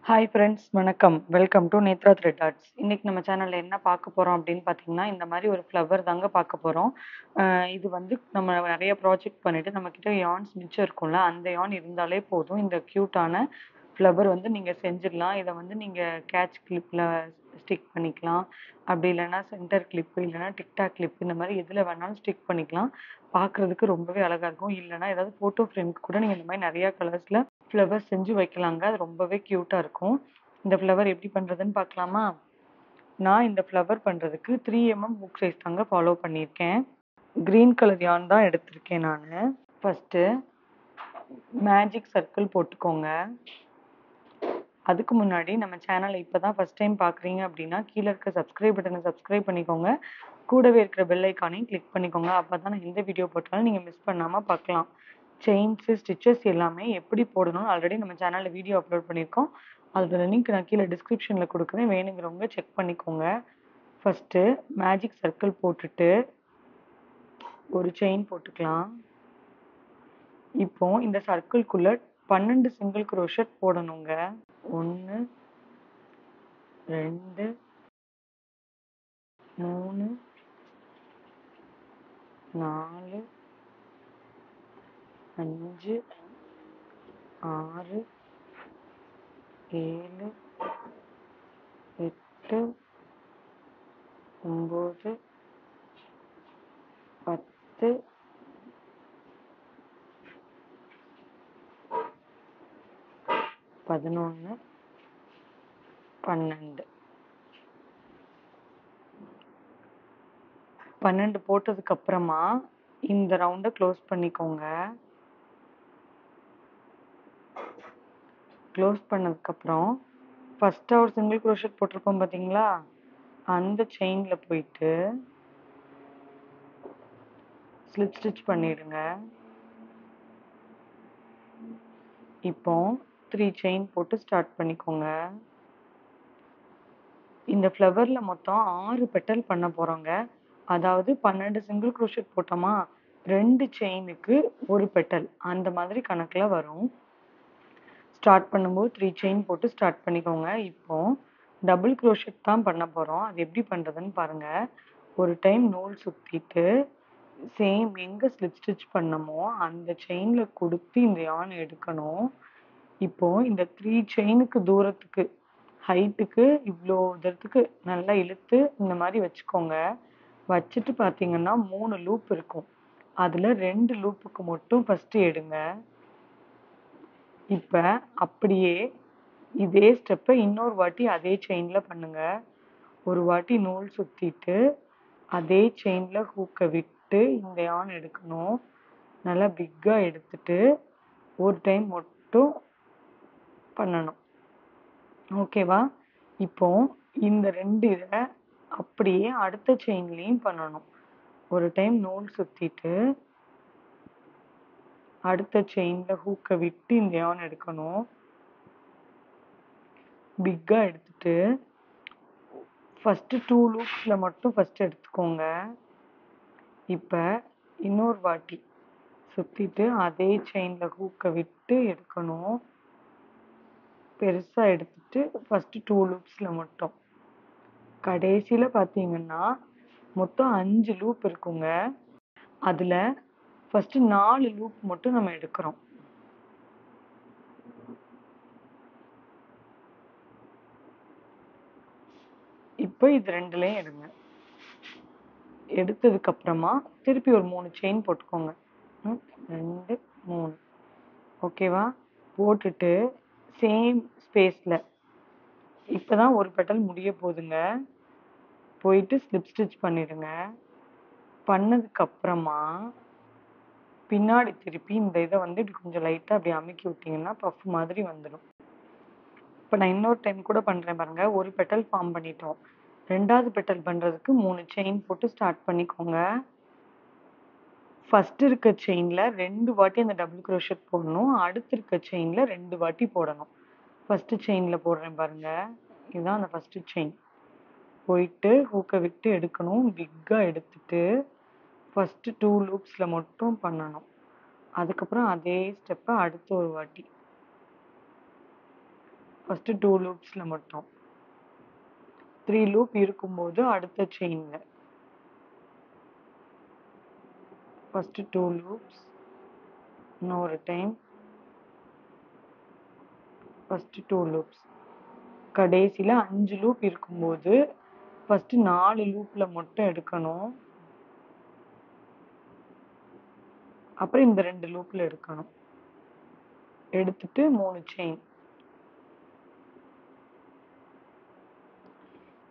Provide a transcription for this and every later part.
Hi friends, வணக்கம். Welcome to Nethra Thread Arts. இன்னைக்கு நம்ம சேனல்ல என்ன பார்க்க போறோம் அப்படின்னு பார்த்தீங்கன்னா, இந்த மாதிரி ஒரு ஃப்ளவர் தாங்க பார்க்க போறோம். இது வந்து நம்ம நிறைய ப்ராஜெக்ட் பண்ணிட்டு நம்மக்கிட்ட யார்ன்ஸ் மிச்சம் இருக்கும்ல, அந்த யார்ன் இருந்தாலே போதும். இந்த க்யூட்டான ஃப்ளவர் வந்து நீங்க செஞ்சிடலாம். இதை வந்து நீங்க கேட்ச் கிளிப்ல ஸ்டிக் பண்ணிக்கலாம். அப்படி இல்லைன்னா சென்டர் கிளிப்பு, இல்லைன்னா டிக்டாக் கிளிப், இந்த மாதிரி எதுல வேணாலும் ஸ்டிக் பண்ணிக்கலாம். பார்க்கறதுக்கு ரொம்பவே அழகா இருக்கும். இல்லைன்னா ஏதாவது ஃபோட்டோ ஃப்ரேம்க்கு கூட நீங்க இந்த மாதிரி நிறைய கலர்ஸ்ல ஃப்ளவர் செஞ்சு வைக்கலாங்க. அது ரொம்பவே க்யூட்டா இருக்கும். இந்த ஃப்ளவர் எப்படி பண்றதுன்னு பார்க்கலாமா? நான் இந்த ஃப்ளவர் பண்றதுக்கு 3mm ஹூக் சைஸ் தாங்க ஃபாலோ பண்ணியிருக்கேன். கிரீன் கலர் யார்ன் தான் எடுத்திருக்கேன் நானு. ஃபர்ஸ்ட் மேஜிக் சர்க்கிள் போட்டுக்கோங்க. அதுக்கு முன்னாடி நம்ம சேனலை இப்பதான் ஃபர்ஸ்ட் டைம் பார்க்குறீங்க அப்படின்னா கீழே இருக்க சப்ஸ்கிரைப் பட்டனை சப்ஸ்கிரைப் பண்ணிக்கோங்க. கூடவே இருக்கிற பெல் ஐக்கானையும் கிளிக் பண்ணிக்கோங்க. அப்பதான் நான் எந்த வீடியோ போட்டாலும் நீங்க மிஸ் பண்ணாம பார்க்கலாம். செயின்ஸு, ஸ்டிச்சஸ் எல்லாமே எப்படி போடணும்னு ஆல்ரெடி நம்ம சேனலில் வீடியோ அப்லோட் பண்ணியிருக்கோம். அதோட லிங்க் நான் கீழே டிஸ்கிரிப்ஷனில் கொடுக்குறேன். வேணுங்கிறவங்க செக் பண்ணிக்கோங்க. ஃபஸ்ட்டு மேஜிக் சர்க்கிள் போட்டுட்டு ஒரு செயின் போட்டுக்கலாம். இப்போ இந்த சர்க்கிள்குள்ளே 12 சிங்கிள் க்ரோஷட் போடணுங்க. 1 2 3 4 5 6 7 8 9 10 11 12 போட்டதுக்கு அப்புறமா இந்த ரவுண்டை க்ளோஸ் பண்ணிக்கோங்க. க்ளோஸ் பண்ணதுக்கு அப்புறம் ஃபர்ஸ்டா ஒரு சிங்கிள் க்ரோஷட் போட்டிருக்கோம் பாத்தீங்களா, அந்த செயின்ல போயிட்டு ஸ்லிப் ஸ்டிச் பண்ணிடுங்க. இப்போ 3 செயின் போட்டு ஸ்டார்ட் பண்ணிக்கோங்க. இந்த ஃப்ளவர்ல மொத்தம் 6 பெட்டல் பண்ண போறோங்க. அதாவது 12 சிங்கிள் க்ரோஷட் போட்டோமா, 2 செயினுக்கு ஒரு பெட்டல், அந்த மாதிரி கணக்குல வரும். ஸ்டார்ட் பண்ணும்போது 3 செயின் போட்டு ஸ்டார்ட் பண்ணிக்கோங்க. இப்போ டபுள் க்ரோஷட் தான் பண்ண போறோம். அது எப்படி பண்றதுன்னு பாருங்க. ஒரு டைம் நூல் சுத்திட்டு சேம் எங்க ஸ்லிப் ஸ்டிச் பண்ணமோ அந்த செயின்ல கொடுத்து இந்த யார்ன் எடுக்கணும். இப்போ இந்த 3 செயினுக்கு தூரத்துக்கு ஹைட்டுக்கு இவ்வளோ தூரத்துக்கு நல்லா இழுத்து இந்த மாதிரி வச்சுக்கோங்க. வச்சுட்டு பார்த்தீங்கன்னா 3 லூப் இருக்கும். அதுல 2 லூப்புக்கு மட்டும் ஃபர்ஸ்ட் எடுங்க. இப்ப அப்படியே இதே ஸ்டெப்பை இன்னொரு வாட்டி அதே செயின்ல பண்ணுங்க. ஒரு வாட்டி நூல் சுத்திட்டு அதே செயின்ல ஹூக்கை விட்டு இந்த யார்ன் எடுக்கணும். நல்லா பிக்கா எடுத்துட்டு ஒரு டைம் மட்டும் பண்ணணும். ஓகேவா? இப்போ இந்த 2 இதை அப்படியே அடுத்த செயின்லயும் பண்ணணும். ஒரு டைம் நூல் சுத்திட்டு அடுத்த செயின்ல ஹூக்கை விட்டு இந்த யார்ன் எடுக்கணும். பிக்கா எடுத்துட்டு ஃபர்ஸ்ட் 2 லூப்ஸ்ல மட்டும் ஃபர்ஸ்ட் எடுத்துக்கோங்க. இப்ப இன்னொரு வாட்டி சுத்திட்டு அதே செயின்ல ஹூக்கை விட்டு எடுக்கணும். பெருசா எடுத்துட்டு ஃபர்ஸ்ட் 2 லூப்ஸ்ல மட்டும். கடைசியில பாத்தீங்கன்னா மொத்தம் 5 லூப் இருக்குங்க. அதுல ஃபர்ஸ்ட் 4 லூப் மட்டும் நம்ம எடுக்கிறோம். இப்போ இது ரெண்டுலயும் எடுங்க. எடுத்ததுக்கு அப்புறமா திருப்பி ஒரு 3 செயின் போட்டுக்கோங்க. 2 3. ஓகேவா? போட்டுட்டு சேம் ஸ்பேஸ்ல இப்பதான் ஒரு பெட்டல் முடிய போகுதுங்க. போயிட்டு ஸ்லிப் ஸ்டிச் பண்ணிடுங்க. பண்ணதுக்கு அப்புறமா பின்னாடி திருப்பி இந்த இதை வந்து இப்படி கொஞ்சம் லைட்டா அப்படி அமுக்கி விட்டீங்கன்னா பஃப் மாதிரி வந்துடும். இப்போ நான் இன்னொரு டைம் கூட பண்றேன் பாருங்க. ஒரு பெட்டல் ஃபார்ம் பண்ணிட்டோம். 2வது பெட்டல் பண்றதுக்கு 3 செயின் போட்டு ஸ்டார்ட் பண்ணிக்கோங்க. ஃபர்ஸ்ட் இருக்க செயின்ல 2 வாட்டி அந்த டபுள் க்ரோஷட் போடணும். அடுத்து இருக்க செயின்ல 2 வாட்டி போடணும். ஃபர்ஸ்ட் செயின்ல போடுறேன் பாருங்க. இதுதான் அந்த ஃபர்ஸ்ட் செயின். போயிட்டு ஹூக்கை விட்டு எடுக்கணும். பிக்கா எடுத்துட்டு ஃபர்ஸ்ட் 2 லூப்ஸ்ல மட்டும் பண்ணணும். அதுக்கப்புறம் அதே ஸ்டெப்பை அடுத்து ஒரு வாட்டி. ஃபர்ஸ்ட் 2 லூப்ஸ்ல மட்டும் 3 லூப் இருக்கும்போது அடுத்த செயின்ல ஃபர்ஸ்ட் 2 லூப்ஸ், இன்னொரு டைம் ஃபர்ஸ்ட் 2 லூப்ஸ், கடைசியில 5 லூப் இருக்கும்போது ஃபர்ஸ்ட் 4 லூப்ல மட்டும் எடுக்கணும், அப்புறம் இந்த 2 லூப்ல எடுக்கணும், எடுத்துட்டு 3 செயின்.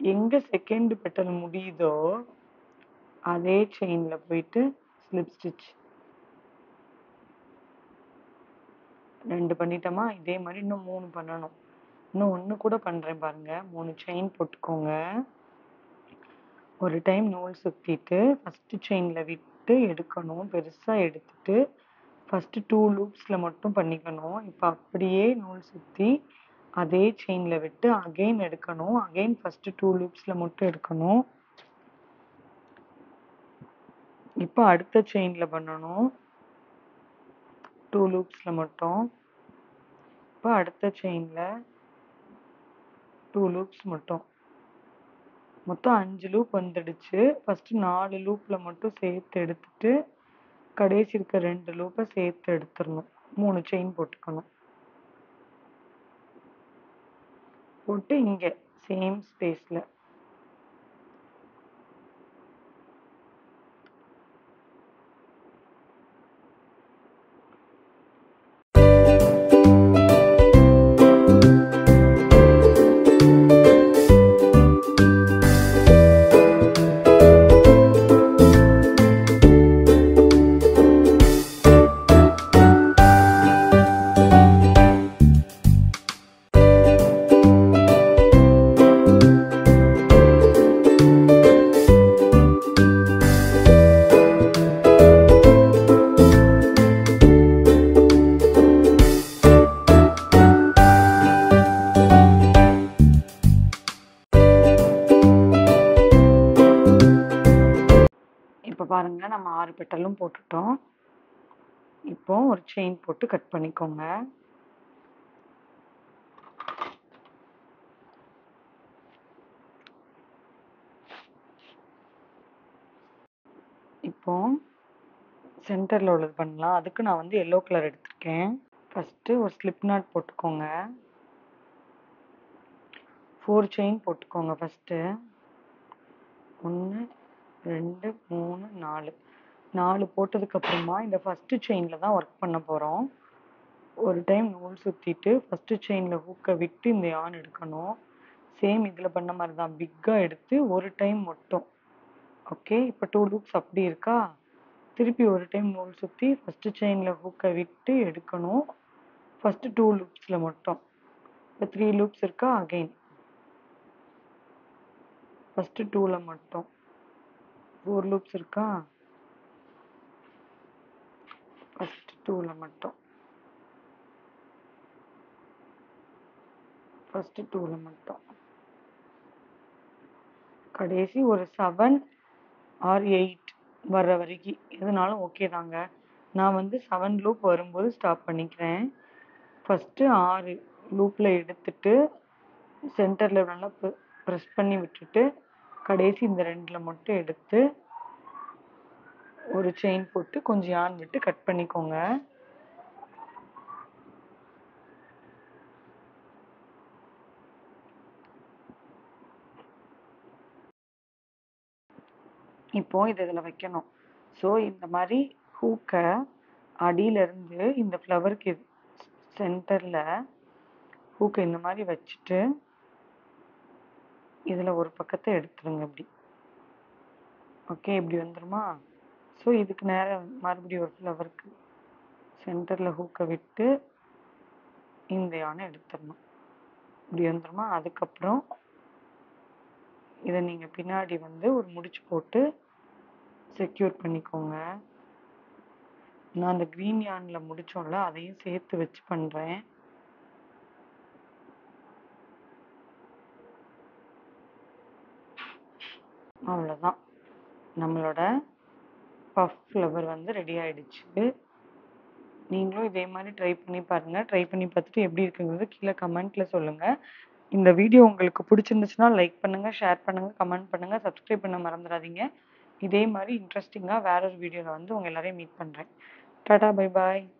எங்க செகண்ட் பெட்டல் முடியுதோ அதே செயின்ல போயிட்டு ஸ்லிப் ஸ்டிச் 2 பண்ணிட்டோமா. இதே மாதிரி இன்னும் 3 பண்ணணும். இன்னும் 1 கூட பண்றேன் பாருங்க. 3 செயின் போட்டுக்கோங்க. ஒரு டைம் நூல் சுத்திட்டு ஃபர்ஸ்ட் செயின்ல விட்டு எடுக்கணும், பெருசா எடுத்துட்டு ஃபர்ஸ்ட் 2 லூப்ஸ்ல மட்டும் பண்ணிக்கணும். இப்போ அப்படியே நூல் சுத்தி அதே செயின்ல விட்டு அகைன் எடுக்கணும், அகைன் ஃபர்ஸ்ட் 2 லூப்ஸ்ல மட்டும் எடுக்கணும். இப்போ அடுத்த செயின்ல பண்ணணும் 2 லூப்ஸ்ல மட்டும். இப்போ அடுத்த செயின்ல 2 லூப்ஸ் மட்டும். மொத்தம் 5 லூப் வந்துடுச்சு. ஃபர்ஸ்ட் 4 லூப்ல மட்டும் சேர்த்து எடுத்துட்டு கடைசி இருக்க 2 லூப்பை சேர்த்து எடுத்துடணும். 3 செயின் போட்டுக்கணும். போட்டு இங்க சேம் ஸ்பேஸ்ல இப்போ பாருங்க, நம்ம 6 பெட்டலும் போட்டுட்டோம். இப்போ ஒரு செயின் போட்டு கட் பண்ணிக்கோங்க. இப்போ சென்டர்ல உள்ளது பண்ணலாம். அதுக்கு நான் வந்து எல்லோ கலர் எடுத்திருக்கேன். ஃபர்ஸ்ட் ஒரு ஸ்லிப் நாட் போட்டுக்கோங்க. 4 செயின் போட்டுக்கோங்க. ஃபர்ஸ்ட் 1 2 3 4 4 போட்டதுக்கு அப்புறமா இந்த ஃபர்ஸ்ட் செயின்ல தான் ஒர்க் பண்ண போறோம். ஒரு டைம் நூல் சுத்திட்டு ஃபர்ஸ்ட் செயின்ல ஹூக்கை விட்டு இந்த யான் எடுக்கணும். சேம் இதுல பண்ண மாதிரி தான், பிக்கா எடுத்து ஒரு டைம் மட்டும். ஓகே, இப்போ 2 லூப்ஸ் அப்படி இருக்கா. திருப்பி ஒரு டைம் நூல் சுத்தி ஃபர்ஸ்ட் செயின்ல ஹூக்கை விட்டு எடுக்கணும், ஃபர்ஸ்ட் 2 லூப்ஸ்ல மட்டும். இப்போ 3 லூப்ஸ் இருக்கா. அகைன் ஃபர்ஸ்ட் 2ல மட்டும் 4 லூப்ஸ் இருக்கா. ஃபர்ஸ்ட் 2ல மட்டும், ஃபர்ஸ்ட் 2ல மட்டும். கடைசி ஒரு 7 or 8 வர்ற வரைக்கும் எதுனாலும் ஓகே தாங்க. நான் வந்து 7 லூப் வரும்போது ஸ்டாப் பண்ணிக்கிறேன். ஃபர்ஸ்ட் 6 லூப்ல எடுத்துட்டு சென்டர்ல நல்லா ப்ரெஸ் பண்ணி விட்டுட்டு கடைசி இந்த 2ல மட்டும் எடுத்து ஒரு செயின் போட்டு கொஞ்சம் யான் விட்டு கட் பண்ணிக்கோங்க. இப்போ இதுல வைக்கணும். ஸோ இந்த மாதிரி ஹூக்கை அடியில இருந்து இந்த ஃப்ளவருக்கு சென்டர்ல ஹூக்கை இந்த மாதிரி வச்சுட்டு இதுல ஒரு பக்கத்தை எடுத்துருங்க இப்படி. ஓகே, இப்படி வந்துருமா. ஸோ இதுக்கு நேரம் மறுபடியும் ஒரு ஃப்ளவருக்கு சென்டர்ல ஹூக்கை விட்டு இந்த யானை எடுத்துடணும். இப்படி வந்துருமா. அதுக்கப்புறம் இதை நீங்க பின்னாடி வந்து ஒரு முடிச்சு போட்டு செக்யூர் பண்ணிக்கோங்க. நான் அந்த கிரீன் யான்ல முடிச்சோம்ல அதையும் சேர்த்து வச்சு பண்றேன். அவ்வளோதான், நம்மளோட பஃப் ஃப்ளவர் வந்து ரெடி ஆயிடுச்சு. நீங்களும் இதே மாதிரி ட்ரை பண்ணி பாருங்க. ட்ரை பண்ணி பார்த்துட்டு எப்படி இருக்குங்கிறது கீழ கமெண்ட்ல சொல்லுங்க. இந்த வீடியோ உங்களுக்கு பிடிச்சிருந்துச்சுன்னா லைக் பண்ணுங்க, ஷேர் பண்ணுங்க, கமெண்ட் பண்ணுங்க, சப்ஸ்கிரைப் பண்ண மறந்துடாதீங்க. இதே மாதிரி இன்ட்ரெஸ்டிங்கா வேற ஒரு வீடியோல வந்து உங்க எல்லாரையும் மீட் பண்றேன். Tata bye bye.